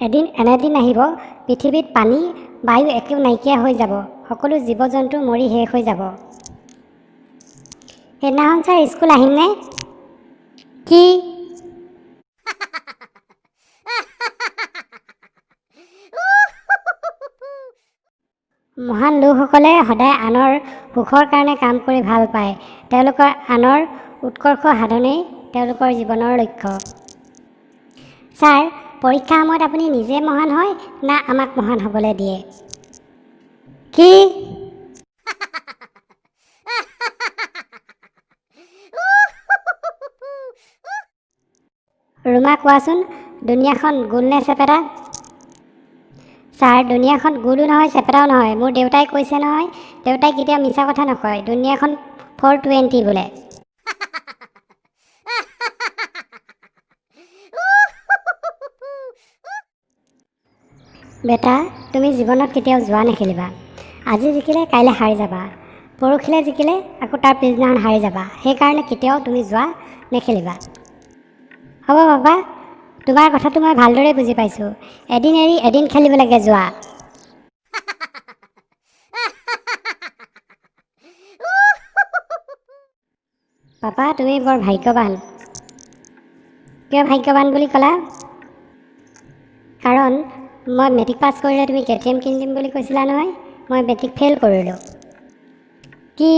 এদিন এনেদিন আহিব পৃথিৱীত পানী বায়ু একো নাইকিয়া হৈ যাব, সকলো জীৱ জন্তু মৰি শেষ হৈ যাব। সেইদিনাখন ছাৰ স্কুল আহিমনে? কি? মহান লোকসকলে সদায় আনৰ সুখৰ কাৰণে কাম কৰি ভাল পায়। তেওঁলোকৰ আনৰ উৎকৰ্ষ সাধনেই তেওঁলোকৰ জীৱনৰ লক্ষ্য। ছাৰ, পৰীক্ষাৰ সময়ত আপুনি নিজে মহান হয় না আমাক মহান হ'বলৈ দিয়ে? কি? ৰুমা, কোৱাচোন, দুনিয়াখন গোল নে চেপেটা? ছাৰ, দুনিয়াখন গোলো নহয় চেপেটাও নহয়। মোৰ দেউতাই কৈছে নহয়, দেউতাই কেতিয়াও মিছা কথা নকয়। দুনিয়াখন 420 বোলে। বেটা, তুমি জীৱনত কেতিয়াও জুৱা নেখেলিবা। আজি জিকিলে কাইলৈ হাৰি যাবা, পৰহিলৈ জিকিলে আকৌ তাৰ পিছদিনাখন হাৰি যাবা। সেইকাৰণে কেতিয়াও তুমি জুৱা নেখেলিবা। হ'ব বাবা, তোমাৰ কথাটো মই ভালদৰে বুজি পাইছোঁ। এদিন এৰি এদিন খেলিব লাগে জুৱা। পাপা, তুমি বৰ ভাগ্যৱান। কিয় ভাগ্যৱান বুলি ক'লা? কাৰণ মই মেট্ৰিক পাছ কৰিলে তুমি KTM কিনি দিম বুলি কৈছিলা নহয়। মই মেট্ৰিক ফেইল কৰিলোঁ। কি?